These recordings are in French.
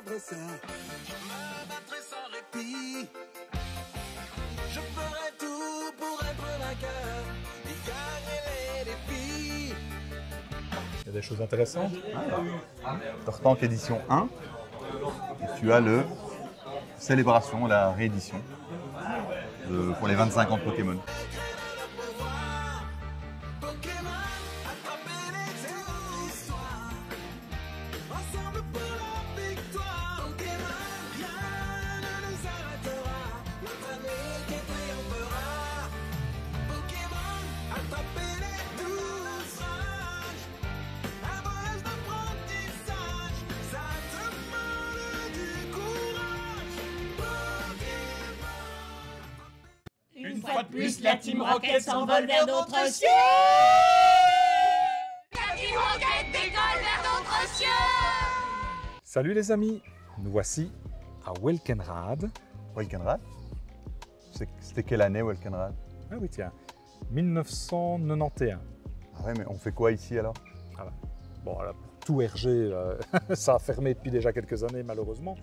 perdre ça. Je me battrai sans répit. Je ferai tout pour être vainqueur et gagner les défis. Il y a des choses intéressantes. Tortank édition 1. Et tu as le Célébration, la réédition pour les 25 ans de Pokémon. Une fois de plus, la Team Rocket s'envole vers d'autres cieux. La Team Rocket décolle vers d'autres cieux. Salut les amis, nous voici à Welkenrad. Welkenrad? C'était quelle année Welkenrad? Ah oui tiens, 1991. Ah ouais, mais on fait quoi ici alors? Voilà. Bon, alors, tout RG, ça a fermé depuis déjà quelques années malheureusement.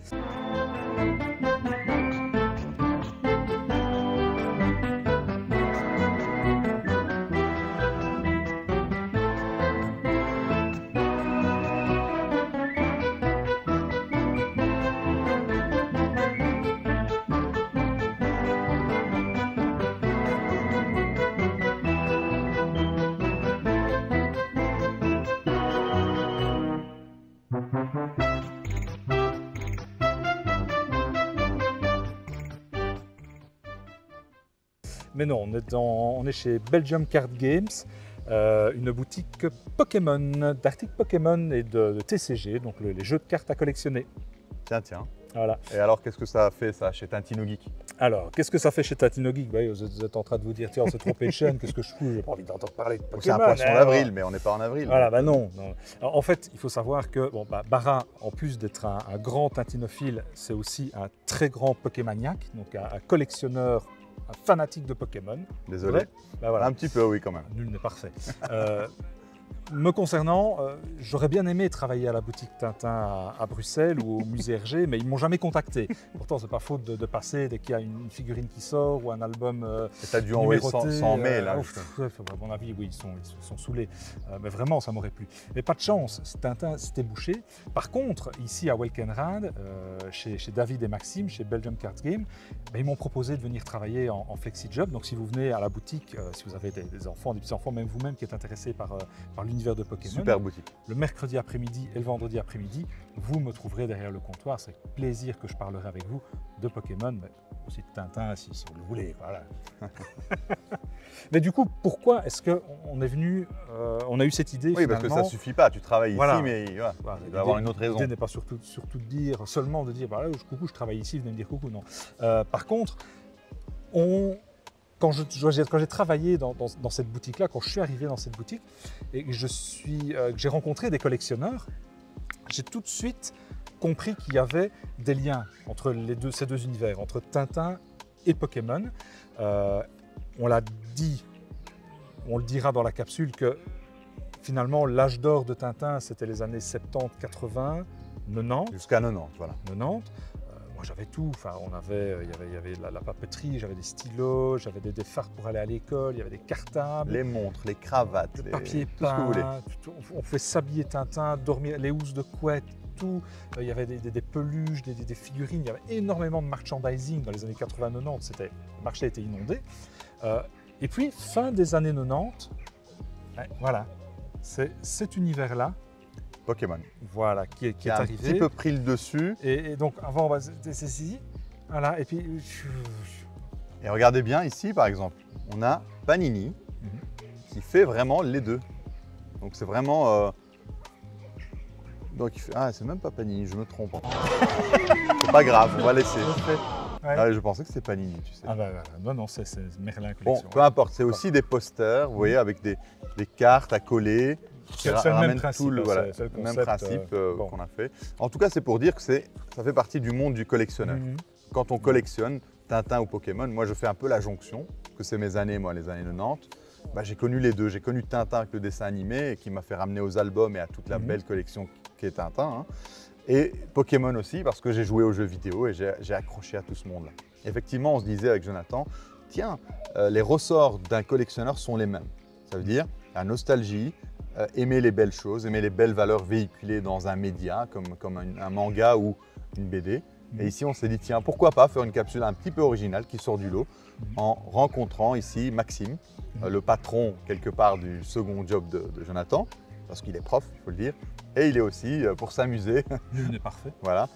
Mais non, on est chez Belgium Card Games, une boutique Pokémon, d'articles Pokémon et de TCG, donc les jeux de cartes à collectionner. Tiens. Voilà. Et alors, qu'est-ce que ça a fait ça chez Tintino Geek? Alors, qu'est-ce que ça fait chez Tintino Geek? Vous êtes en train de vous dire, tiens, on s'est trompé de chaîne, qu'est-ce que je fous? J'ai pas envie d'entendre parler de Pokémon. C'est un poisson d'avril, mais on n'est pas en avril. Voilà, bah non. Alors, en fait, il faut savoir que Bara, en plus d'être un grand tintinophile, c'est aussi un très grand Pokémaniaque, donc un collectionneur, un fanatique de Pokémon. Désolé. Bah, voilà. Un petit peu, oui, quand même. Nul n'est parfait. Me concernant, j'aurais bien aimé travailler à la boutique Tintin à Bruxelles ou au musée Hergé, mais ils ne m'ont jamais contacté. Pourtant, c'est pas faute de passer dès qu'il y a une figurine qui sort ou un album Et tu as dû envoyer 100 mails. Là, à mon avis, oui, ils sont saoulés. Mais vraiment, ça m'aurait plu. Mais pas de chance, Tintin, c'était bouché. Par contre, ici à Welkenrad, chez David et Maxime, chez Belgium Card Game, ils m'ont proposé de venir travailler en flexi-job. Donc si vous venez à la boutique, si vous avez des enfants, des petits-enfants, même vous-même qui êtes intéressé par l'univers de Pokémon. Super boutique. Le mercredi après-midi et le vendredi après-midi, vous me trouverez derrière le comptoir. C'est avec plaisir que je parlerai avec vous de Pokémon, mais aussi de Tintin si vous le voulez. Voilà. Mais du coup, pourquoi est-ce qu'on est venu, on a eu cette idée? Oui, parce que ça ne suffit pas. Tu travailles voilà. ici, mais voilà, il doit y avoir une autre raison. L'idée n'est pas surtout de dire, seulement de dire, coucou, je travaille ici, venez me dire coucou. Non. Par contre, quand j'ai travaillé dans cette boutique-là, quand je suis arrivé dans cette boutique et que j'ai rencontré des collectionneurs, j'ai tout de suite compris qu'il y avait des liens entre ces deux univers, entre Tintin et Pokémon. On l'a dit, on le dira dans la capsule que finalement l'âge d'or de Tintin, c'était les années 70, 80, 90. Jusqu'à 90, voilà. 90. J'avais tout, enfin, il y avait la papeterie, j'avais des stylos, j'avais des fards pour aller à l'école, il y avait des cartables. Les montres, les cravates, le papier tout ce que vous voulez. On pouvait s'habiller Tintin, dormir, les housses de couette, tout. Il y avait des peluches, des figurines, il y avait énormément de merchandising dans les années 80-90, le marché était inondé. Et puis, fin des années 90, voilà, c'est cet univers-là, Pokémon. Voilà, qui est arrivé. Un petit peu pris le dessus. Et donc, avant, c'est ici. Voilà, et puis... Et regardez bien ici, par exemple, on a Panini qui fait vraiment les deux. Donc, c'est vraiment... Donc, c'est même pas Panini, je me trompe. C'est pas grave, on va laisser. Ouais. Ah, je pensais que c'était Panini, tu sais. Ah bah voilà, non, c'est Merlin Bon, Collection. peu importe, c'est aussi des posters, vous voyez, avec des cartes à coller. C'est le même principe, c'est le même principe qu'on a fait. En tout cas, c'est pour dire que ça fait partie du monde du collectionneur. Quand on collectionne Tintin ou Pokémon, moi je fais un peu la jonction, parce que c'est mes années, moi, les années 90. J'ai connu les deux. J'ai connu Tintin avec le dessin animé, et qui m'a fait ramener aux albums et à toute la belle collection qu'est Tintin. Et Pokémon aussi, parce que j'ai joué aux jeux vidéo et j'ai accroché à tout ce monde-là. Effectivement, on se disait avec Jonathan, tiens, les ressorts d'un collectionneur sont les mêmes. Ça veut dire la nostalgie, aimer les belles choses, aimer les belles valeurs véhiculées dans un média, comme un manga ou une BD. Et ici, on s'est dit, tiens, pourquoi pas faire une capsule un petit peu originale qui sort du lot en rencontrant ici Maxime, le patron quelque part du second job de Jonathan, parce qu'il est prof, il faut le dire, et il est aussi pour s'amuser. Nul n'est parfait. Voilà.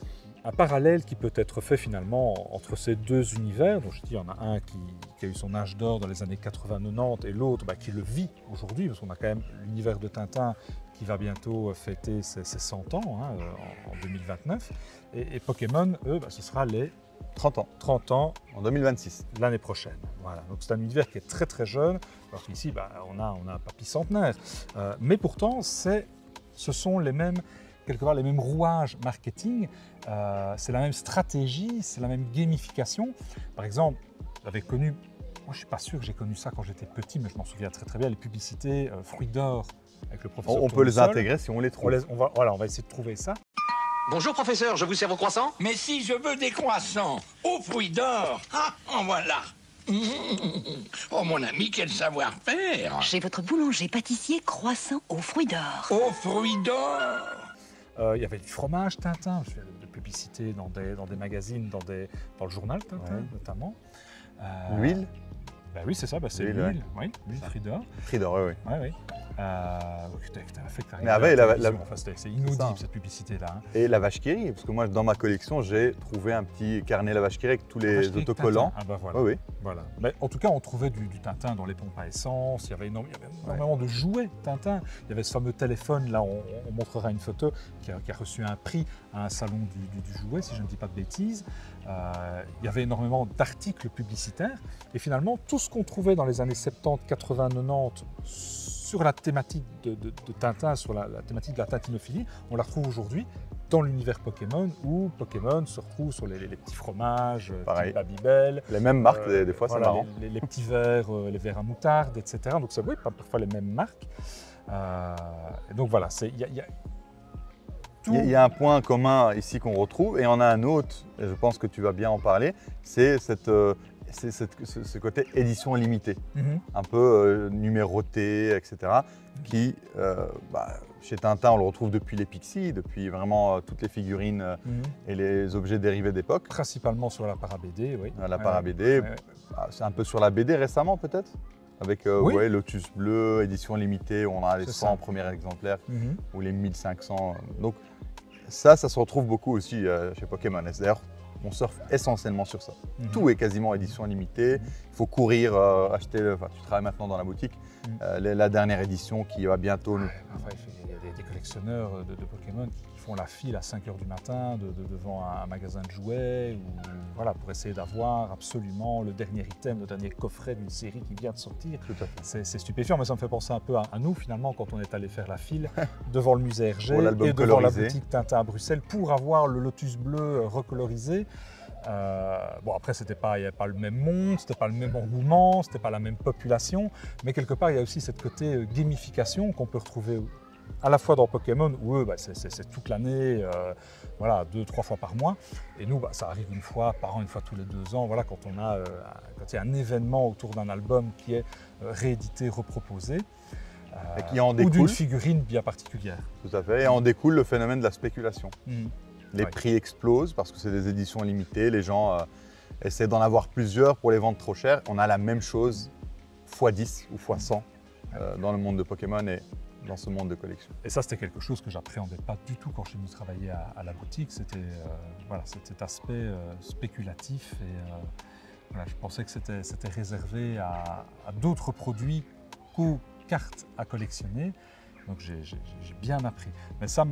Un parallèle qui peut être fait finalement entre ces deux univers, donc je dis il y en a un qui a eu son âge d'or dans les années 80-90 et l'autre qui le vit aujourd'hui, parce qu'on a quand même l'univers de Tintin qui va bientôt fêter ses 100 ans en 2029, et Pokémon, eux, ce sera les 30 ans. 30 ans En 2026. l'année prochaine. Voilà. Donc c'est un univers qui est très très jeune, alors qu'ici on a un papy centenaire. Mais pourtant, ce sont les mêmes, quelque part les mêmes rouages marketing, c'est la même stratégie, c'est la même gamification. Par exemple, j'avais connu, moi je ne suis pas sûr que j'ai connu ça quand j'étais petit, mais je m'en souviens très très bien, les publicités Fruits d'or avec le professeur On peut les Tournesol. intégrer si on les trouve. On va essayer de trouver ça. Bonjour professeur, je vous sers vos croissants? Mais si je veux des croissants aux fruits d'or, en voilà. Oh mon ami, quel savoir-faire! Chez votre boulanger pâtissier croissant aux fruits d'or. Aux fruits d'or! Il y avait du fromage Tintin, je fais de publicité dans des magazines, dans le journal Tintin notamment. L'huile? Oui, c'est ça, c'est L'huile, l'huile, l'huile Fruits d'or. Fruits d'or, oui. Oui. Mais avec c'est inaudible cette publicité-là. Hein. Et la vache qui rit, parce que moi dans ma collection j'ai trouvé un petit carnet la vache qui rit avec tous les autocollants. Voilà. Oui. Voilà. Mais en tout cas, on trouvait du Tintin dans les pompes à essence, il y avait énormément de jouets Tintin. Il y avait ce fameux téléphone, là on montrera une photo, qui a reçu un prix à un salon du jouet, si je ne dis pas de bêtises. Il y avait énormément d'articles publicitaires. Et finalement, tout ce qu'on trouvait dans les années 70, 80, 90 sur la thématique de Tintin, sur la thématique de la tintinophilie, on la retrouve aujourd'hui dans l'univers Pokémon, où Pokémon se retrouve sur les petits fromages, type Babybel. Les mêmes marques, des fois, voilà, c'est marrant. Les petits verres, les verres à moutarde, etc. Donc, ça, oui, parfois les mêmes marques. Et donc, voilà, il y a un point commun ici qu'on retrouve, et on a un autre, et je pense que tu vas bien en parler, c'est ce côté édition limitée, un peu numéroté, etc. Qui, chez Tintin, on le retrouve depuis les Pixies, depuis vraiment toutes les figurines et les objets dérivés d'époque. Principalement sur la para-BD, oui. La para-BD, c'est un peu sur la BD récemment peut-être, avec Lotus Bleu, édition limitée, où on a les 100 premiers exemplaires, ou les 1500. Donc ça se retrouve beaucoup aussi chez Pokémon. D'ailleurs, on surfe essentiellement sur ça. Tout est quasiment édition limitée. Il faut courir acheter, tu travailles maintenant dans la boutique, la dernière édition qui va bientôt nous... Il y a des collectionneurs de Pokémon qui font la file à 5 h du matin devant un magasin de jouets pour essayer d'avoir absolument le dernier item, le dernier coffret d'une série qui vient de sortir. Tout à fait. C'est stupéfiant, mais ça me fait penser un peu à nous finalement quand on est allé faire la file devant le musée Hergé et devant la boutique Tintin à Bruxelles pour avoir le Lotus Bleu recolorisé. Après, il n'y avait pas le même monde, c'était pas le même engouement, c'était pas la même population, mais quelque part, il y a aussi cette côté gamification qu'on peut retrouver à la fois dans Pokémon, où eux, c'est toute l'année, 2-3 fois par mois, et nous, ça arrive une fois par an, une fois tous les 2 ans, quand il y a un événement autour d'un album qui est réédité, reproposé, et qui en découle, ou d'une figurine bien particulière. Tout à fait, et en découle le phénomène de la spéculation. Les Ouais. prix explosent parce que c'est des éditions limitées, les gens essaient d'en avoir plusieurs pour les vendre trop cher. On a la même chose x10 ou x100 dans le monde de Pokémon et dans ce monde de collection. Et ça, c'était quelque chose que j'appréhendais pas du tout quand je suis venu travailler à la boutique. C'était cet aspect spéculatif et je pensais que c'était réservé à d'autres produits qu'aux cartes à collectionner. Donc j'ai bien appris. Mais ça,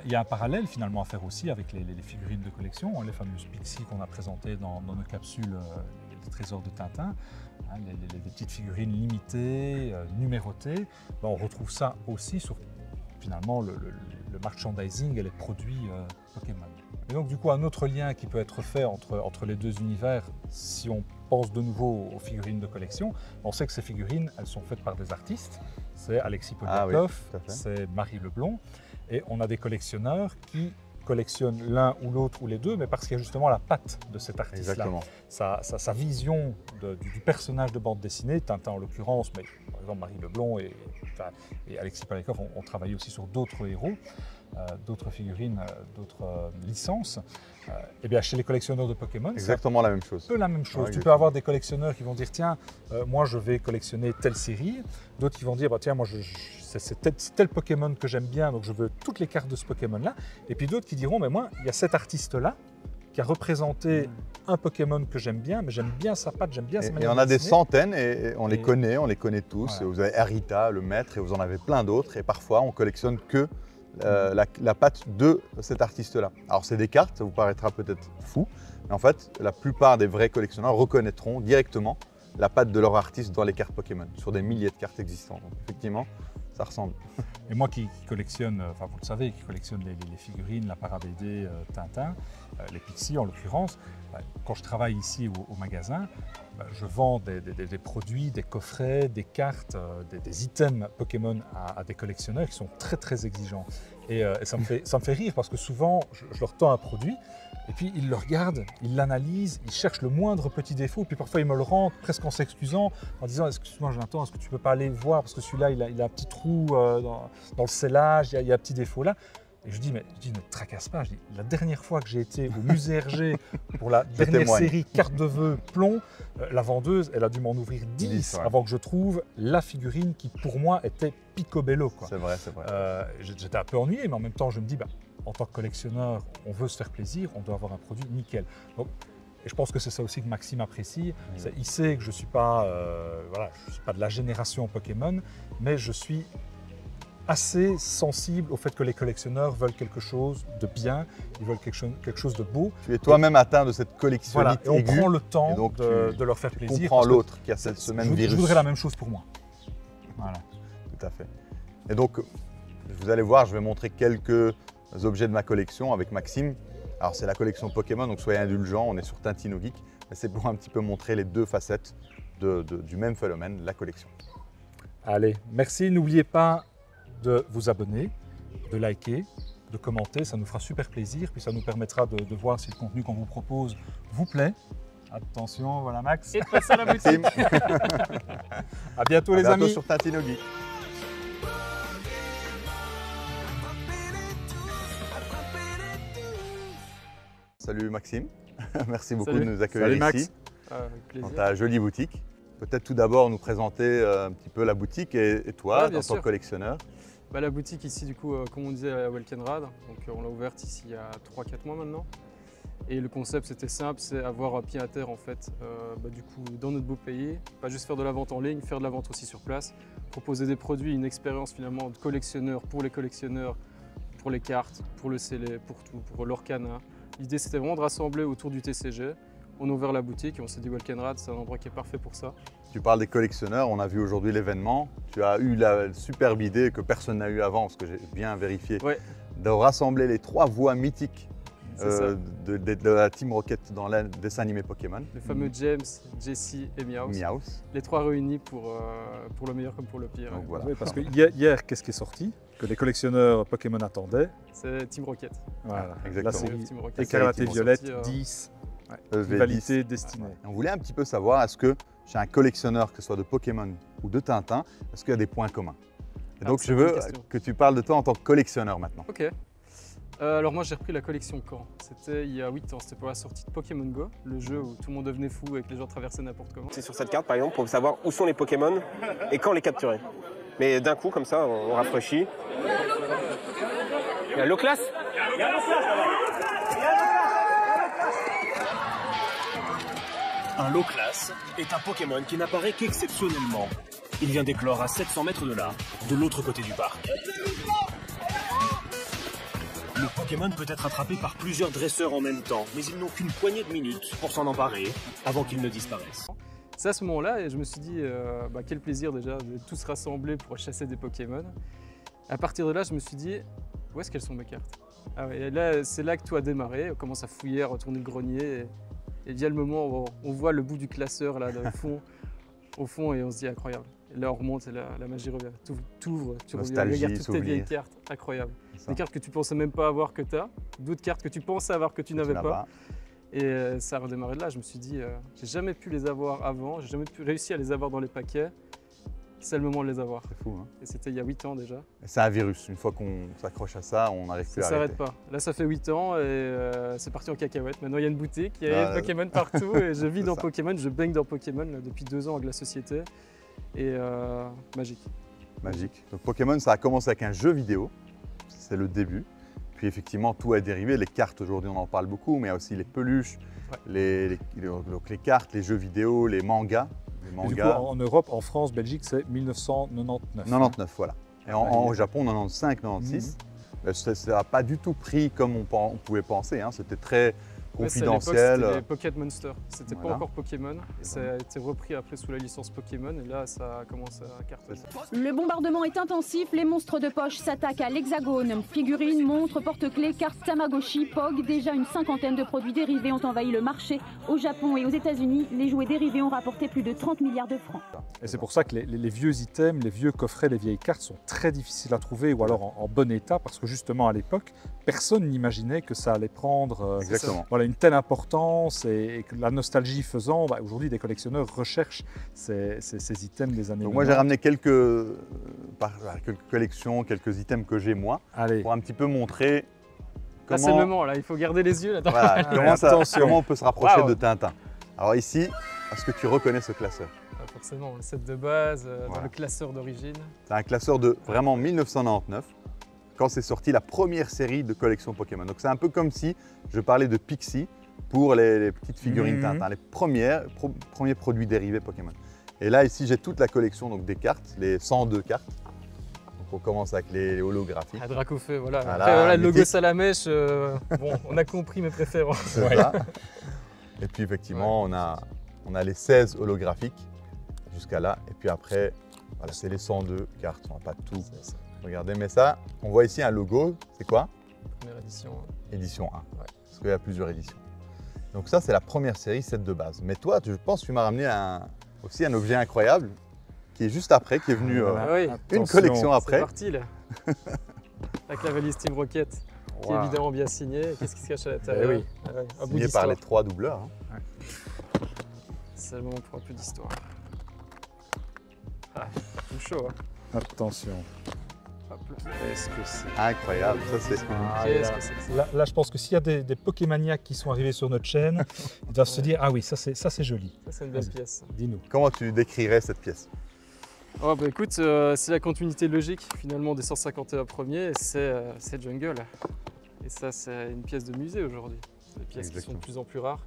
il y a un parallèle finalement à faire aussi avec les figurines de collection, les fameuses Pixies qu'on a présentées dans nos capsules des trésors de Tintin, les petites figurines limitées, numérotées. On retrouve ça aussi sur finalement le merchandising et les produits Pokémon. Et donc du coup un autre lien qui peut être fait entre les deux univers, si on pense de nouveau aux figurines de collection, on sait que ces figurines, elles sont faites par des artistes. C'est Alexis Poliakov, c'est Marie Leblond. Et on a des collectionneurs qui collectionne l'un ou l'autre ou les deux, mais parce qu'il y a justement la patte de cet artiste-là. Exactement. Sa vision du personnage de bande dessinée, Tintin en l'occurrence, mais par exemple Marie Leblond et Alexis Palikov ont travaillé aussi sur d'autres héros, d'autres figurines, d'autres licences. Et bien chez les collectionneurs de Pokémon, Exactement la même chose. c'est un peu la même chose. Ouais, Tu peux avoir des collectionneurs qui vont dire tiens, moi je vais collectionner telle série, d'autres qui vont dire bah, tiens, moi c'est tel Pokémon que j'aime bien, donc je veux toutes les cartes de ce Pokémon-là. Et puis d'autres qui diront mais moi, il y a cet artiste-là qui a représenté un Pokémon que j'aime bien, mais j'aime bien sa patte, j'aime bien sa Et manière on de a des dessiner. centaines et on les connaît tous. Voilà. Vous avez Arita, le maître, et vous en avez plein d'autres. Et parfois, on collectionne que la patte de cet artiste-là. Alors, c'est des cartes, ça vous paraîtra peut-être fou, mais en fait, la plupart des vrais collectionneurs reconnaîtront directement la patte de leur artiste dans les cartes Pokémon, sur des milliers de cartes existantes. Donc, effectivement, ça ressemble. Et moi qui collectionne, enfin vous le savez, qui collectionne les figurines, la para-BD, Tintin, les Pixies en l'occurrence, quand je travaille ici au magasin, je vends des produits, des coffrets, des cartes, des items Pokémon à des collectionneurs qui sont très très exigeants. Et ça me fait rire parce que souvent je leur tends un produit et puis ils le regardent, ils l'analysent, ils cherchent le moindre petit défaut, puis parfois ils me le rendent presque en s'excusant, en disant excuse-moi Jonathan, est-ce que tu peux pas aller voir parce que celui-là il a un petit trou dans le scellage, il y a un petit défaut là. Et je dis, ne te tracasse pas. Je dis, la dernière fois que j'ai été au musée Hergé pour la dernière témoigne. série carte de vœux plomb, la vendeuse, elle a dû m'en ouvrir 10 ouais. avant que je trouve la figurine qui pour moi était picobello, quoi. C'est vrai, c'est vrai. J'étais un peu ennuyé, mais en même temps je me dis, en tant que collectionneur, on veut se faire plaisir, on doit avoir un produit nickel. Donc, et je pense que c'est ça aussi que Maxime apprécie. Il sait que je ne suis pas, je suis pas de la génération Pokémon, mais je suis assez sensible au fait que les collectionneurs veulent quelque chose de bien, ils veulent quelque chose de beau. Tu es toi-même atteint de cette Voilà, collectionnite et on aiguë. prend le temps et donc de leur faire tu plaisir. comprends parce que l'autre qui a ce même virus. Je voudrais la même chose pour moi. Voilà. Tout à fait. Et donc, vous allez voir, je vais montrer quelques objets de ma collection avec Maxime. Alors, c'est la collection Pokémon, donc soyez indulgents, on est sur Tintino Geek. Mais c'est pour un petit peu montrer les deux facettes du même phénomène, la collection. Allez, merci. N'oubliez pas de vous abonner, de liker, de commenter. Ça nous fera super plaisir. Puis ça nous permettra de voir si le contenu qu'on vous propose vous plaît. Attention, voilà Max. Et de passer à la boutique. Maxime, À bientôt à les bientôt amis. sur Tintino Geek. Salut Maxime, merci beaucoup Salut. de nous accueillir Salut, ici, Max. Avec plaisir. dans ta jolie boutique. Peut-être tout d'abord nous présenter un petit peu la boutique et toi, Ouais, bien en tant que sûr. collectionneur. La boutique ici, du coup, comme on disait à Welkenrad, donc on l'a ouverte ici il y a 3-4 mois maintenant. Et le concept c'était simple, c'est avoir un pied à terre en fait, du coup dans notre beau pays, pas juste faire de la vente en ligne, faire de la vente aussi sur place, proposer des produits, une expérience finalement de collectionneur pour les collectionneurs, pour les cartes, pour le scellé, pour tout, pour l'Orcana. L'idée c'était vraiment de rassembler autour du TCG. On a ouvert la boutique et on s'est dit Welkenrad, c'est un endroit qui est parfait pour ça. Tu parles des collectionneurs, on a vu aujourd'hui l'événement. Tu as eu la superbe idée que personne n'a eu avant, parce que j'ai bien vérifié, Ouais. de rassembler les 3 voix mythiques C'est ça. de la Team Rocket dans le dessin animé Pokémon. Le fameux James, Jesse et Meowth. Meowth. Les 3 réunis pour le meilleur comme pour le pire. Donc voilà. Oui, parce que hier, qu'est-ce qui est sorti? Que les collectionneurs Pokémon attendaient. C'est Team Rocket. Voilà. Exactement. La série Team Rocket. Écarlate et Team Violette, Rocket. 10. EV10. Rivalité destinée. Et on voulait un petit peu savoir, est-ce que chez un collectionneur, que ce soit de Pokémon ou de Tintin, est-ce qu'il y a des points communs? Et donc c'est je une bonne veux question. que tu parles de toi en tant que collectionneur maintenant. Ok. Alors moi j'ai repris la collection quand? C'était il y a 8 ans, c'était pour la sortie de Pokémon Go, le jeu où tout le monde devenait fou et que les gens traversaient n'importe comment. C'est sur cette carte par exemple pour savoir où sont les Pokémon et quand les capturer. Mais d'un coup comme ça on rafraîchit. Il y a l'Oclas. Un Loclas est un Pokémon qui n'apparaît qu'exceptionnellement. Il vient d'éclore à 700 mètres de là, de l'autre côté du parc. Le Pokémon peut être attrapé par plusieurs dresseurs en même temps, mais ils n'ont qu'une poignée de minutes pour s'en emparer avant qu'il ne disparaisse. C'est à ce moment-là et je me suis dit quel plaisir déjà de tous rassembler pour chasser des Pokémon. À partir de là je me suis dit où est-ce qu'elles sont mes cartes? Ah ouais, et là c'est là que tout a démarré, on commence à fouiller, à retourner le grenier et vient le moment où on voit le bout du classeur là au fond et on se dit incroyable. Et là, on remonte et la magie revient. T'ouvres, tu Nostalgie, regardes toutes tes souvenirs. vieilles cartes. Incroyable. C'est ça. Des cartes que tu pensais même pas avoir que tu as, d'autres cartes que tu pensais avoir que tu n'avais n'as pas. Et ça a redémarré de là. Je me suis dit, j'ai jamais pu les avoir avant, j'ai jamais réussi à les avoir dans les paquets. C'est le moment de les avoir. C'est fou, hein. Et c'était il y a 8 ans déjà. Et c'est un virus. Une fois qu'on s'accroche à ça, on n'arrive plus Ça à s'arrête arrêter. pas. Là, ça fait 8 ans et c'est parti en cacahuète. Maintenant, il y a une boutique, il y a Ah, Pokémon partout et je vis c'est dans ça. Pokémon. Je baigne dans Pokémon là, depuis 2 ans avec la société. Et magique. Magique. Donc Pokémon, ça a commencé avec un jeu vidéo. C'est le début. Puis effectivement, tout a dérivé. Les cartes, aujourd'hui, on en parle beaucoup, mais il y a aussi les peluches, donc les cartes, les jeux vidéo, les mangas. Et du coup, en Europe, en France, Belgique, c'est 1999. 99, voilà. Et au Japon, 95, 96. Ça n'a pas du tout pris comme on pouvait penser. Hein. C'était très confidentiel. C'était les Pocket Monster. C'était Voilà. pas encore Pokémon. Et ça a été repris après sous la licence Pokémon. Et là, ça a commencé à cartonner. Le bombardement est intensif, les monstres de poche s'attaquent à l'Hexagone. Figurines, montres, porte-clés, cartes Tamagotchi, POG, déjà une cinquantaine de produits dérivés ont envahi le marché. Au Japon et aux États-Unis, les jouets dérivés ont rapporté plus de 30 milliards de francs. Et c'est pour ça que les vieux items, les vieux coffrets, les vieilles cartes sont très difficiles à trouver ou alors en bon état parce que justement à l'époque, personne n'imaginait que ça allait prendre Exactement. voilà, une telle importance et que la nostalgie faisant, aujourd'hui des collectionneurs recherchent ces items des années 90. Donc moi j'ai ramené quelques collections, quelques items que j'ai moi, Allez. pour un petit peu montrer Là, c'est le moment, là. Il faut garder les yeux. Là. voilà, comment on peut se rapprocher de Tintin. Alors ici, est-ce que tu reconnais ce classeur? Forcément, le set de base, Voilà. dans le classeur d'origine. C'est un classeur de vraiment 1999, quand c'est sorti la première série de collection Pokémon. Donc c'est un peu comme si je parlais de Pixie pour les petites figurines Tintin, les premiers produits dérivés Pokémon. Et là ici j'ai toute la collection donc, des cartes, les 102 cartes. Donc on commence avec les holographiques. Ah, Dracofeu, voilà. Voilà, Après, voilà, le logo mythique. Salamèche, bon, on a compris mes préférences. C'est ça. Et puis effectivement on a les 16 holographiques jusqu'à là. Et puis après, voilà, c'est les 102 cartes, on va pas tout regarder. Mais ça, on voit ici un logo, c'est quoi? Première édition. Édition 1, Ouais. parce qu'il y a plusieurs éditions. Donc ça, c'est la première série, set de base. Mais toi, je pense que tu m'as ramené aussi un objet incroyable qui est juste après, qui est venu Ah oui. une collection C'est après. parti là. Avec la valise Team Rocket, qui est Wow. évidemment bien signée. Qu'est-ce qui se cache à l'intérieur? oui. Ah ouais, un bout Signé par les d'histoire. 3 doubleurs. Hein. C'est le moment pour un peu d'histoire. Ah, c'est chaud, hein. Attention. Hop là. Est-ce que c'est... Incroyable, ça c'est... Qu'est-ce que c'est que ça? Là, je pense que s'il y a des Pokémaniacs qui sont arrivés sur notre chaîne, ils doivent se dire « Ah oui, ça c'est joli Ça, c'est une belle Vas-y. pièce. ». Dis-nous. Comment tu décrirais cette pièce? Oh, bah écoute, c'est la continuité logique finalement des 151 premiers, c'est Jungle. Et ça, c'est une pièce de musée aujourd'hui. Des pièces qui sont Exactement. de plus en plus rares.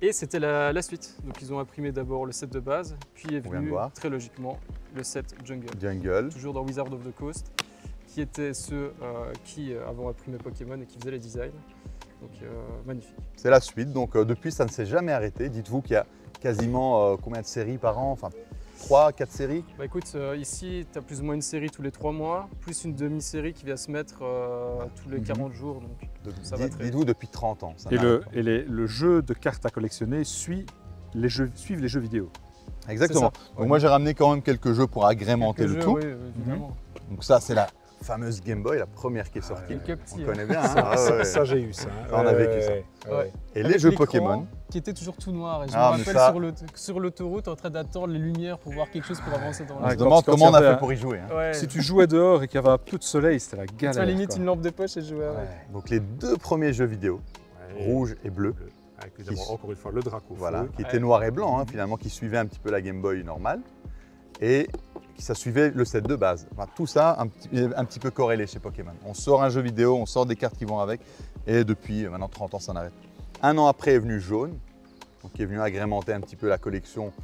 Et c'était la suite. Donc ils ont imprimé d'abord le set de base, puis est On vient de venu voir. très logiquement le set Jungle. Jungle. Toujours dans Wizard of the Coast, qui étaient ceux qui avaient imprimé Pokémon et qui faisaient les designs. Donc magnifique. C'est la suite, donc depuis ça ne s'est jamais arrêté. Dites-vous qu'il y a quasiment combien de séries par an? Enfin, 3, 4 séries? Bah écoute, ici tu as plus ou moins une série tous les 3 mois, plus une demi-série qui vient se mettre tous les 40 jours. Donc ça va très Dites-vous depuis 30 ans. ça Et, n'arrête pas. le jeu de cartes à collectionner suivent les jeux vidéo. Exactement. C'est ça. Donc moi j'ai ramené quand même quelques jeux pour agrémenter Quelques le jeux, tout. oui, évidemment. Donc ça c'est la fameuse Game Boy, la première qui est sortie. Quelques petits, On hein. connaît bien. Hein. Ah ouais. Ça, j'ai eu ça. Ça, on a vécu ça. Ouais. Et Avec les jeux l'écran Pokémon. qui était toujours tout noir. Et je Ah, me mais rappelle ça- sur l'autoroute en train d'attendre les lumières pour voir quelque chose pour avancer dans On la se quand- demande quand comment on il y a avait fait un- pour y jouer. Hein. Ouais. Si tu jouais dehors et qu'il y avait un peu de soleil, c'était la Tu galère. as limite quoi. une lampe de poche et jouer avec. Donc les deux premiers jeux vidéo, rouge et bleu, Avec évidemment, encore une fois, le Dracofeu. voilà, qui Ouais. étaient noir et blanc hein, finalement, qui suivaient un petit peu la Game Boy normale. Et ça suivait le set de base. Enfin, tout ça un petit peu corrélé chez Pokémon. On sort un jeu vidéo, on sort des cartes qui vont avec, et depuis maintenant 30 ans, ça n'arrête. Un an après est venu Jaune, donc qui est venu agrémenter un petit peu la collection,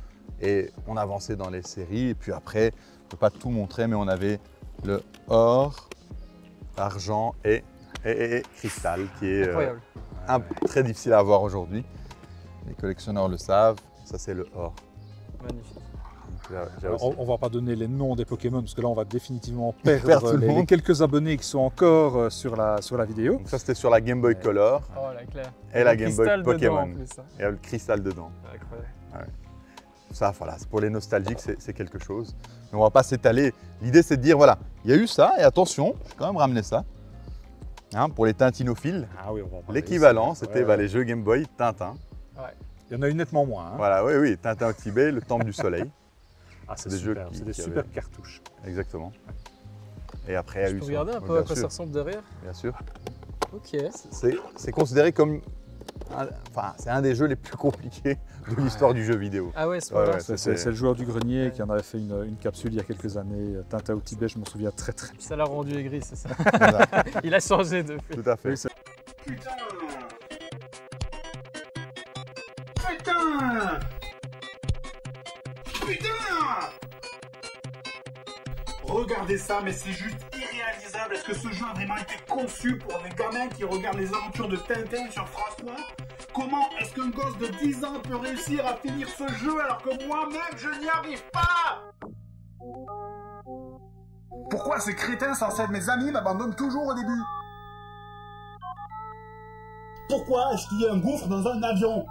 et on avançait dans les séries. Et puis après, je ne peux pas tout montrer, mais on avait le or, argent et cristal, qui est Incroyable. très difficile à avoir aujourd'hui. Les collectionneurs le savent, ça c'est le or. Magnifique. J'ai Alors, aussi- on va pas donner les noms des Pokémon parce que là on va définitivement Perdre perdre tout le les monde. quelques abonnés qui sont encore sur la vidéo. Donc ça c'était sur la Game Boy Color Oh la claire. et la Le Game Boy cristal dedans, Pokémon. en plus, hein. Et le cristal dedans. Incroyable. Ça voilà, c'est pour les nostalgiques c'est quelque chose. Mais on va pas s'étaler. L'idée, c'est de dire, voilà, il y a eu ça, et attention, je vais quand même ramener ça. Hein, pour les tintinophiles, Ah oui, on va en parler. l'équivalent, c'était Ouais. les jeux Game Boy Tintin. Il y en a eu nettement moins. Hein. Voilà, oui, oui, Tintin au Tibet, le Temple du Soleil. Ah, c'est des jeux super, qui- c'est des qui superbes avaient- cartouches. Exactement. Et après, il y a Je eu peux ça. regarder un Oui, peu à bien quoi ça sûr, ressemble derrière? bien sûr. Ok. C'est considéré comme enfin, c'est un des jeux les plus compliqués de l'histoire du jeu vidéo. Ah ouais, c'est Ouais, pas ouais, C'est le joueur du grenier qui en avait fait une capsule il y a quelques années. Tintin au Tibet, je m'en souviens très très bien. Ça l'a rendu aigri, c'est ça. Voilà, Il a changé depuis. tout à fait. Oui, c'est- Putain! Putain! Regardez ça, mais c'est juste irréalisable. Est-ce que ce jeu a vraiment été conçu pour des gamins qui regardent les aventures de Tintin sur France 3? Comment est-ce qu'un gosse de 10 ans peut réussir à finir ce jeu alors que moi-même je n'y arrive pas? Pourquoi ces crétins censés être mes amis m'abandonnent toujours au début? Pourquoi est-ce qu'il y a un gouffre dans un avion?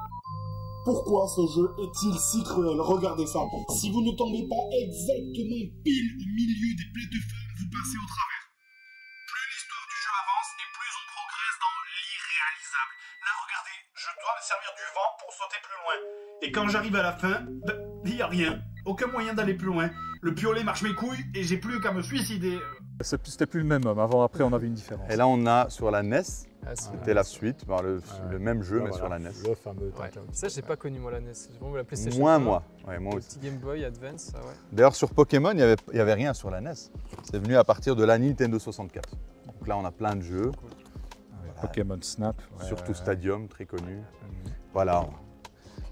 Pourquoi ce jeu est-il si cruel? Regardez ça. Si vous ne tombez pas exactement pile au milieu des plateformes, vous passez au travers. Plus l'histoire du jeu avance et plus on progresse dans l'irréalisable. Là, regardez, je dois me servir du vent pour sauter plus loin. Et quand j'arrive à la fin, il n'y a rien. Aucun moyen d'aller plus loin. Le piolet marche mes couilles et j'ai plus qu'à me suicider. C'était plus le même homme. Avant, après, on avait une différence. Et là, on a sur la NES, Ah, c'était la suite, ben, le même jeu, Ah, mais voilà, sur la NES. Le fameux Ouais. Tintin. Ça, j'ai pas connu moi la NES. J'ai vraiment la PlayStation. Moins 1, moi. Ouais, moi le aussi. petit Game Boy Advance, ah ouais. D'ailleurs, sur Pokémon, il n'y avait rien sur la NES. C'est venu à partir de la Nintendo 64. Donc là, on a plein de jeux, Pokémon Snap. ouais, surtout ouais. Stadium, très connu. Voilà.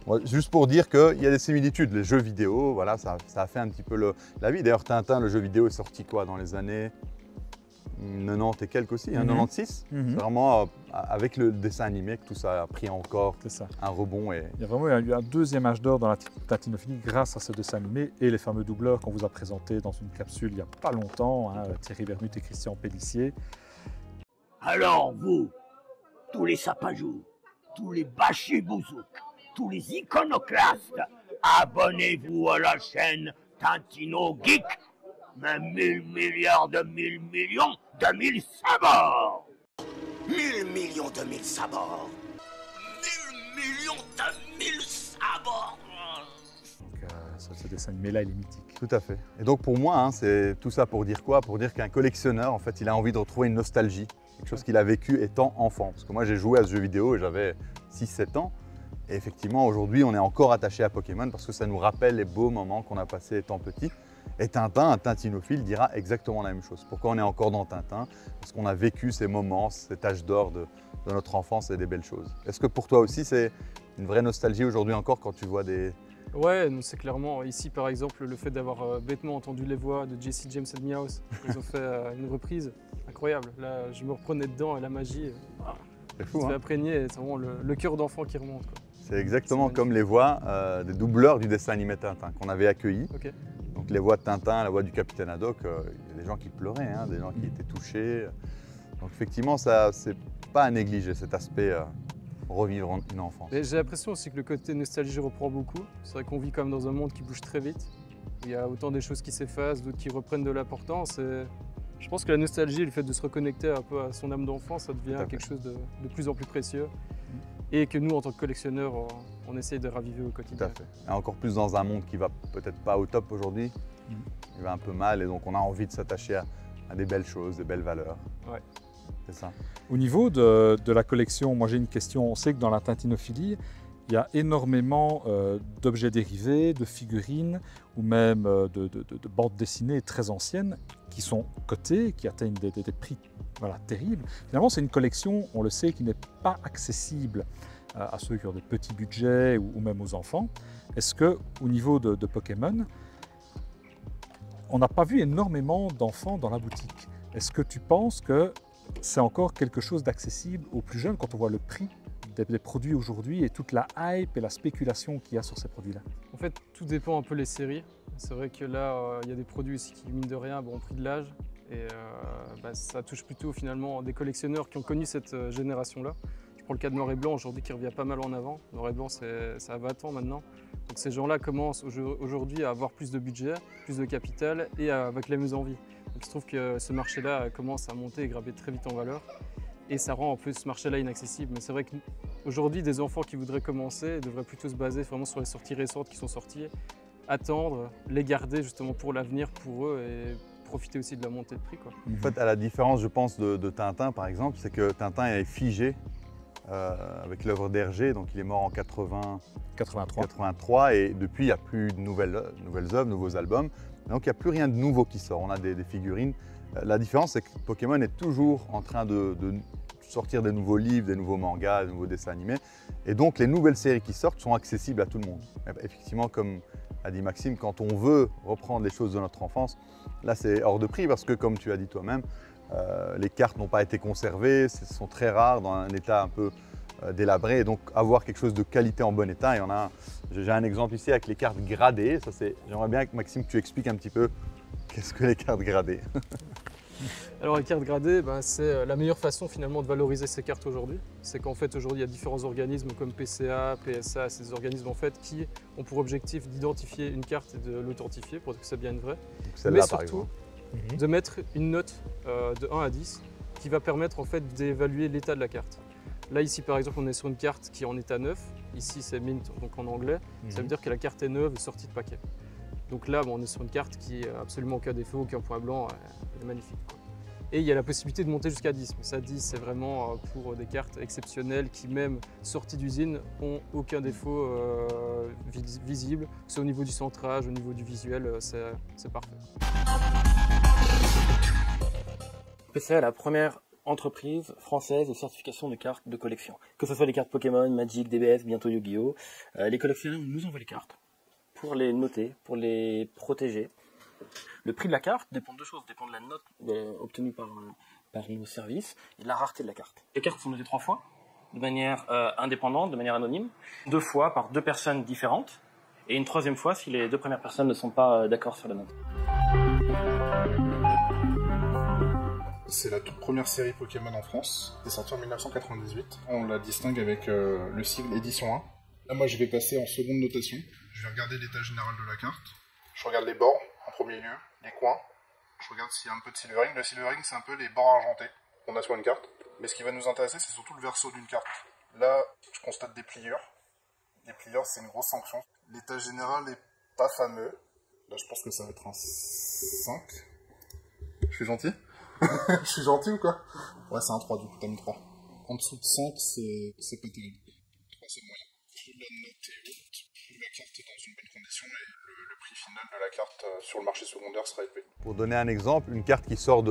Moi, juste pour dire qu'il y a des similitudes. Les jeux vidéo, voilà, ça a fait un petit peu la vie. D'ailleurs, Tintin, le jeu vidéo, est sorti quoi dans les années 90 et quelques aussi, hein, 96. Mhm. C'est vraiment avec le dessin animé que tout ça a pris encore C'est ça. un rebond. Et Il y a vraiment eu un deuxième âge d'or dans la tintinophilie grâce à ce dessin animé et les fameux doubleurs qu'on vous a présentés dans une capsule il n'y a pas longtemps, hein, Thierry Vermut et Christian Pellissier. Alors vous, tous les sapajous, tous les bachibouzouk, tous les iconoclastes, abonnez-vous à la chaîne Tintino Geek. Mais 1000 milliards de 1000 millions de 1000 sabords. 1000 millions de 1000 sabords. 1000 millions de 1000 sabords. Donc ce dessin animé-là, il est mythique. tout à fait. Et donc pour moi, hein, c'est tout ça pour dire quoi? Pour dire qu'un collectionneur, en fait, il a envie de retrouver une nostalgie, quelque chose qu'il a vécu étant enfant. Parce que moi, j'ai joué à ce jeu vidéo et j'avais 6-7 ans. Et effectivement, aujourd'hui, on est encore attaché à Pokémon parce que ça nous rappelle les beaux moments qu'on a passés étant petit. Et Tintin, un tintinophile, dira exactement la même chose. Pourquoi on est encore dans Tintin? Parce qu'on a vécu ces moments, cet âge d'or de notre enfance et des belles choses. Est-ce que pour toi aussi, c'est une vraie nostalgie aujourd'hui encore quand tu vois des... Ouais, c'est clairement. Ici, par exemple, le fait d'avoir bêtement entendu les voix de Jesse James et Meowth, ils ont fait une reprise incroyable. Là, je me reprenais dedans et la magie, C'est fou, se fait hein? imprégner. C'est vraiment le cœur d'enfant qui remonte, quoi. C'est exactement comme les voix des doubleurs du dessin animé Tintin qu'on avait accueillis. Ok. Donc les voix de Tintin, la voix du Capitaine Haddock, il y a des gens qui pleuraient, hein, des gens qui étaient touchés. Donc effectivement, ça, c'est pas à négliger cet aspect revivre une enfance. Mais j'ai l'impression aussi que le côté nostalgie reprend beaucoup. C'est vrai qu'on vit quand même dans un monde qui bouge très vite. Il y a autant des choses qui s'effacent, d'autres qui reprennent de l'importance. Et je pense que la nostalgie, le fait de se reconnecter un peu à son âme d'enfant, ça devient quelque chose de plus en plus précieux. Et que nous, en tant que collectionneurs, on essaye de raviver au quotidien. Tout à fait. Et encore plus dans un monde qui va peut-être pas au top aujourd'hui, il va un peu mal et donc on a envie de s'attacher à des belles choses, des belles valeurs. Ouais. C'est ça. Au niveau de la collection, moi j'ai une question. On sait que dans la tintinophilie, il y a énormément d'objets dérivés, de figurines ou même de bandes dessinées très anciennes qui sont cotées, qui atteignent des prix terribles. Finalement, c'est une collection, on le sait, qui n'est pas accessible à ceux qui ont des petits budgets ou même aux enfants. Est-ce qu'au niveau de Pokémon, on n'a pas vu énormément d'enfants dans la boutique? Est-ce que tu penses que c'est encore quelque chose d'accessible aux plus jeunes quand on voit le prix des produits aujourd'hui et toute la hype et la spéculation qu'il y a sur ces produits-là? En fait, tout dépend un peu les séries. C'est vrai que là, il y a des produits aussi qui, mine de rien, ont pris de l'âge. Et ça touche plutôt finalement des collectionneurs qui ont connu cette génération-là. Je prends le cas de Noir et Blanc aujourd'hui qui revient pas mal en avant. Noir et Blanc, ça a 20 ans maintenant. Donc ces gens-là commencent aujourd'hui à avoir plus de budget, plus de capital et avec la mise en vie. Donc il se trouve que ce marché-là commence à monter et grimper très vite en valeur. Et ça rend en plus ce marché-là inaccessible. Mais c'est vrai qu'aujourd'hui, des enfants qui voudraient commencer devraient plutôt se baser vraiment sur les sorties récentes qui sont sorties, attendre, les garder justement pour l'avenir pour eux et profiter aussi de la montée de prix, quoi. En fait, à la différence, je pense, de Tintin, par exemple, c'est que Tintin est figé avec l'œuvre d'Hergé, donc il est mort en 83 et depuis, il n'y a plus de nouvelles œuvres, nouveaux albums. Donc, il n'y a plus rien de nouveau qui sort. On a des figurines. La différence, c'est que Pokémon est toujours en train de sortir des nouveaux livres, des nouveaux mangas, des nouveaux dessins animés. Et donc, les nouvelles séries qui sortent sont accessibles à tout le monde. Effectivement, comme a dit Maxime, quand on veut reprendre les choses de notre enfance, là, c'est hors de prix parce que, comme tu as dit toi-même, les cartes n'ont pas été conservées, sont très rares, dans un état un peu délabré. Et donc, avoir quelque chose de qualité en bon état. J'ai un exemple ici avec les cartes gradées. J'aimerais bien, Maxime, que tu expliques un petit peu qu'est-ce que les cartes gradées. Alors les cartes gradées, c'est la meilleure façon finalement de valoriser ces cartes aujourd'hui. C'est qu'en fait aujourd'hui il y a différents organismes comme PCA, PSA, ces organismes en fait qui ont pour objectif d'identifier une carte et de l'authentifier pour que ça devienne vrai. Mais surtout de mettre une note de 1 à 10 qui va permettre en fait d'évaluer l'état de la carte. Là ici par exemple on est sur une carte qui est en état neuf, ici c'est mint donc en anglais, ça veut dire que la carte est neuve et sortie de paquet. Donc là, on est sur une carte qui n'a absolument aucun défaut, aucun point blanc, elle est magnifique, quoi. Et il y a la possibilité de monter jusqu'à 10. Mais ça, 10, c'est vraiment pour des cartes exceptionnelles qui, même sorties d'usine, ont aucun défaut visible. Que ce soit au niveau du centrage, au niveau du visuel, c'est parfait. PCA est la première entreprise française de certification de cartes de collection. Que ce soit les cartes Pokémon, Magic, DBS, bientôt Yu-Gi-Oh! Les collectionneurs nous envoient les cartes pour les noter, pour les protéger. Le prix de la carte dépend de deux choses, dépend de la note obtenue par nos services et de la rareté de la carte. Les cartes sont notées 3 fois, de manière indépendante, de manière anonyme, 2 fois par 2 personnes différentes, et une 3e fois si les 2 premières personnes ne sont pas d'accord sur la note. C'est la toute première série Pokémon en France, c'est sorti en 1998. On la distingue avec le sigle édition 1. Là, moi, je vais passer en seconde notation. Je vais regarder l'état général de la carte. Je regarde les bords en premier lieu, les coins. Je regarde s'il y a un peu de silvering. Le silvering, c'est un peu les bords argentés qu'on a sur une carte. Mais ce qui va nous intéresser, c'est surtout le verso d'une carte. Là, je constate des pliures. Les pliures, c'est une grosse sanction. L'état général n'est pas fameux. Là, je pense que ça va être un 5. Je suis gentil? Je suis gentil ou quoi? Ouais, c'est un 3 du coup, t'as mis 3. En dessous de 5, c'est pas terrible. 3, c'est moyen. Plus la note est haute, plus la carte est dans une bonne condition et le prix final de la carte sur le marché secondaire sera élevé. Pour donner un exemple, une carte qui sort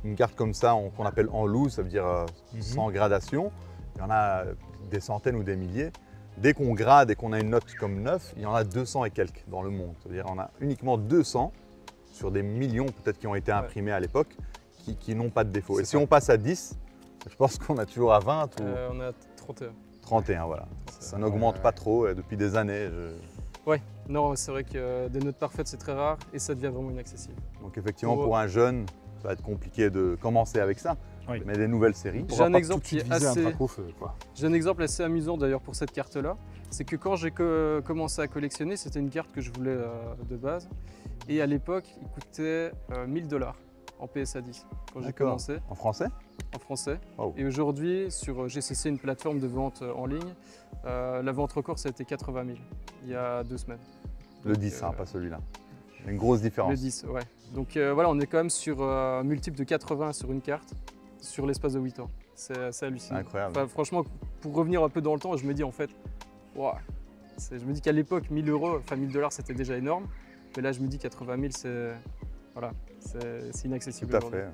une carte comme ça, qu'on appelle en loose, ça veut dire sans gradation, il y en a des centaines ou des milliers. Dès qu'on grade et qu'on a une note comme 9, il y en a 200 et quelques dans le monde. C'est-à-dire qu'on a uniquement 200 sur des millions peut-être qui ont été imprimés à l'époque qui n'ont pas de défaut. Et si on passe à 10, je pense qu'on a toujours à 20 ou... On a 31. 31, voilà. Ça n'augmente pas trop depuis des années. Ouais, non, c'est vrai que des notes parfaites, c'est très rare et ça devient vraiment inaccessible. Donc effectivement, pour un jeune, ça va être compliqué de commencer avec ça. Oui. Mais des nouvelles séries. J'ai un exemple qui est J'ai un exemple assez amusant d'ailleurs pour cette carte-là. C'est que quand j'ai commencé à collectionner, c'était une carte que je voulais de base. Et à l'époque, il coûtait 1000 $ en PSA 10 quand j'ai commencé. En français? En français. Oh. Et aujourd'hui, sur GCC, une plateforme de vente en ligne, la vente record, ça a été 80 000 il y a 2 semaines. Le 10, pas celui-là. Une grosse différence. Le 10, ouais. Donc voilà, on est quand même sur un multiple de 80 sur une carte, sur l'espace de 8 ans. C'est assez hallucinant. Incroyable. Enfin, franchement, pour revenir un peu dans le temps, je me dis en fait, wow, je me dis qu'à l'époque, 1000 €, enfin 1000 $, c'était déjà énorme. Mais là, je me dis 80 000, c'est inaccessible. Tout à fait.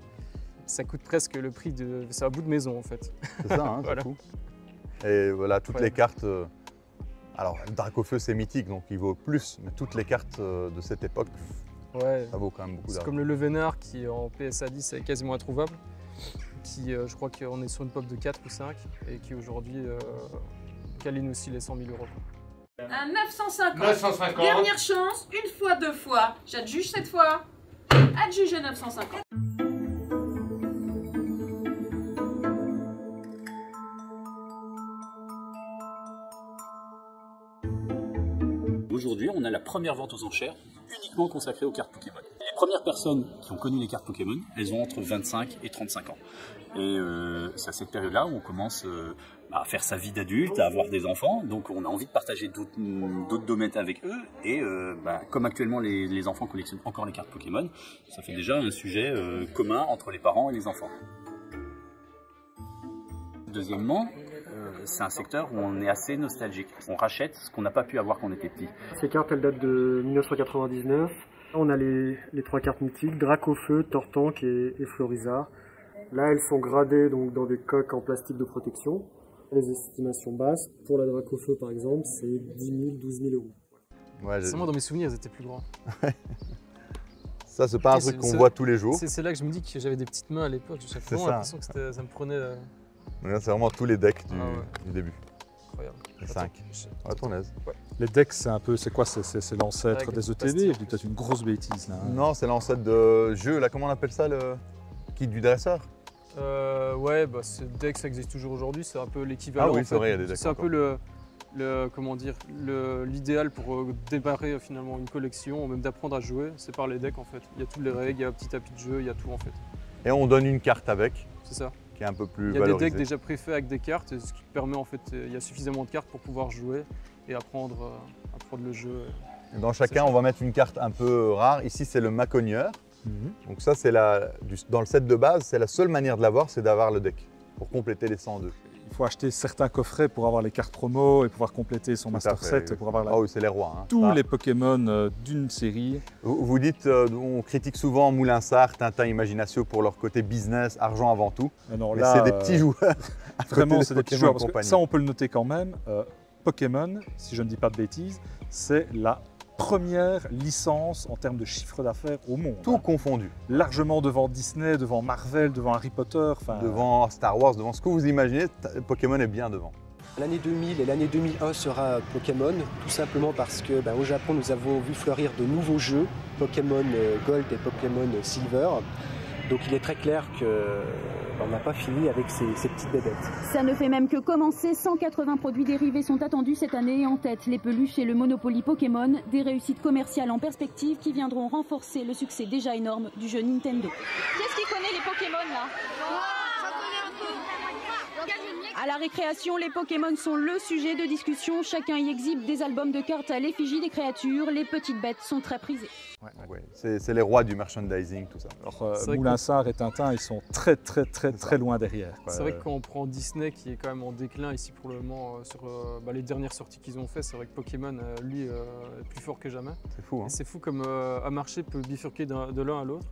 Ça coûte presque le prix de... C'est un bout de maison, en fait. C'est ça, hein, voilà. Fou. Et voilà, toutes les cartes... Alors, Dracofeu, c'est mythique, donc il vaut plus. Mais toutes les cartes de cette époque, ça vaut quand même beaucoup d'argent. C'est comme le Levenard, qui en PSA 10 est quasiment introuvable. Qui, je crois qu'on est sur une pop de 4 ou 5. Et qui aujourd'hui câline aussi les 100 000 €. Un 950. 950. Dernière chance, une fois, 2 fois. J'adjuge cette fois. Adjuge à 950. aujourd'hui, on a la première vente aux enchères uniquement consacrée aux cartes Pokémon. Les premières personnes qui ont connu les cartes Pokémon, elles ont entre 25 et 35 ans. Et c'est à cette période-là où on commence à faire sa vie d'adulte, à avoir des enfants. Donc on a envie de partager d'autres domaines avec eux. Et comme actuellement les enfants collectionnent encore les cartes Pokémon, ça fait déjà un sujet commun entre les parents et les enfants. Deuxièmement, c'est un secteur où on est assez nostalgique. On rachète ce qu'on n'a pas pu avoir quand on était petit. Ces cartes, elles datent de 1999. On a les 3 cartes mythiques, Dracofeu, Tortank et Florizard. Là, elles sont gradées donc, dans des coques en plastique de protection. Les estimations basses, pour la Dracofeu par exemple, c'est 10 000, 12 000 euros. Ouais, moi, dans mes souvenirs, elles étaient plus grands. Ça, c'est pas un truc qu'on voit tous les jours. C'est là que je me dis que j'avais des petites mains à l'époque. J'ai vraiment l'impression que ça me prenait... C'est vraiment tous les decks du début. Incroyable. Les 5. À ton aise. Ouais. Les decks, c'est quoi? C'est l'ancêtre des ETB? Je dis peut-être une grosse bêtise là. Non, c'est l'ancêtre de jeu. Là, comment on appelle ça, le kit du dresseur? Ouais, ce deck, ça existe toujours aujourd'hui. C'est un peu l'équivalent. Ah oui, c'est vrai, il y a des decks. C'est un peu l'idéal pour démarrer finalement une collection, même d'apprendre à jouer. C'est par les decks en fait. Il y a toutes les règles, il y a un petit tapis de jeu, il y a tout en fait. Et on donne une carte avec. C'est ça. Qui est un peu plus valorisé. Il y a des decks déjà préfaits avec des cartes, ce qui permet en fait, il y a suffisamment de cartes pour pouvoir jouer et apprendre le jeu. Et dans chacun, on va mettre une carte un peu rare. Ici, c'est le Macogneur. Donc ça, c'est dans le set de base, c'est la seule manière de l'avoir, c'est d'avoir le deck pour compléter les 102. Il faut acheter certains coffrets pour avoir les cartes promo et pouvoir compléter son master set. Pour avoir oui, c'est les rois. Hein. Tous les Pokémon d'une série. Vous dites, on critique souvent Moulinsart, Tintin, Imaginatio pour leur côté business, argent avant tout. Non, mais c'est des petits joueurs. Vraiment, c'est des petits joueurs. Parce que ça, on peut le noter quand même. Pokémon, si je ne dis pas de bêtises, c'est la première licence en termes de chiffre d'affaires au monde. Tout confondu. Largement devant Disney, devant Marvel, devant Harry Potter. Devant Star Wars, devant ce que vous imaginez, Pokémon est bien devant. L'année 2000 et l'année 2001 sera Pokémon, tout simplement parce que au Japon, nous avons vu fleurir de nouveaux jeux, Pokémon Gold et Pokémon Silver. Donc il est très clair qu'on n'a pas fini avec ces petites bébêtes. Ça ne fait même que commencer. 180 produits dérivés sont attendus cette année. En tête, les peluches et le Monopoly Pokémon. Des réussites commerciales en perspective qui viendront renforcer le succès déjà énorme du jeu Nintendo. Qu'est-ce qui connaît les Pokémon là? À la récréation, les Pokémon sont le sujet de discussion. Chacun y exhibe des albums de cartes à l'effigie des créatures. Les petites bêtes sont très prisées. Ouais. C'est les rois du merchandising, tout ça. Alors, Moulinsart et Tintin, ils sont très loin derrière. C'est vrai que quand on prend Disney, qui est quand même en déclin ici pour le moment, sur les dernières sorties qu'ils ont fait, c'est vrai que Pokémon, lui, est plus fort que jamais. C'est fou. Hein. C'est fou comme un marché peut bifurquer de l'un à l'autre.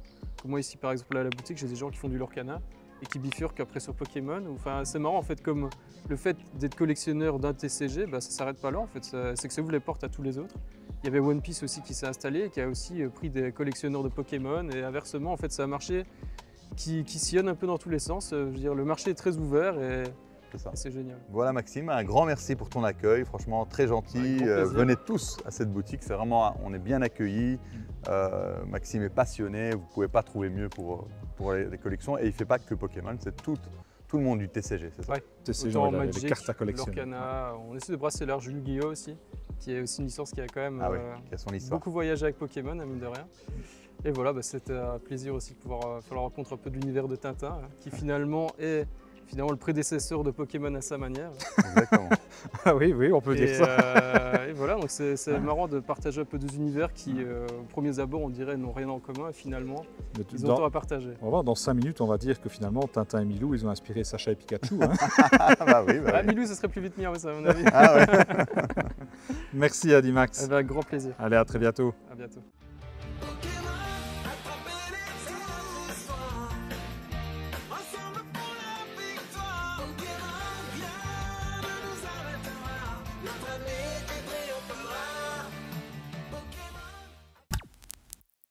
Moi ici, par exemple, à la boutique, j'ai des gens qui font du Lorcana et qui bifurquent après sur Pokémon. Enfin, c'est marrant en fait, comme le fait d'être collectionneur d'un TCG, ça s'arrête pas là en fait. C'est que ça ouvre les portes à tous les autres. Il y avait One Piece aussi qui s'est installé et qui a aussi pris des collectionneurs de Pokémon. Et inversement, en fait, c'est un marché qui sillonne un peu dans tous les sens. Je veux dire, le marché est très ouvert et c'est génial. Voilà Maxime, un grand merci pour ton accueil. Franchement, très gentil. Venez tous à cette boutique. C'est vraiment, on est bien accueillis. Maxime est passionné. Vous ne pouvez pas trouver mieux pour les collections. Et il ne fait pas que Pokémon, c'est tout le monde du TCG, c'est ça? Ouais, TCG, Magic, les cartes à collectionner. Lorcana, on essaie de brasser large Yu-Gi-Oh aussi, qui est aussi une licence qui a quand même qui a son histoire. Beaucoup voyagé avec Pokémon, à mine de rien. Et voilà, c'était un plaisir aussi de pouvoir faire la rencontre un peu de l'univers de Tintin, qui finalement est le prédécesseur de Pokémon à sa manière. Exactement. Ah oui, on peut dire ça. Et voilà, donc c'est marrant de partager un peu deux univers qui, aux premiers abords, on dirait, n'ont rien en commun, et finalement, ils ont tout à partager. On va voir, dans 5 minutes, on va dire que finalement, Tintin et Milou, ils ont inspiré Sacha et Pikachu. Hein. oui. Milou, ce serait plus vite mis, à mon avis. Merci Adimax. Avec grand plaisir. Allez, à très bientôt. À bientôt.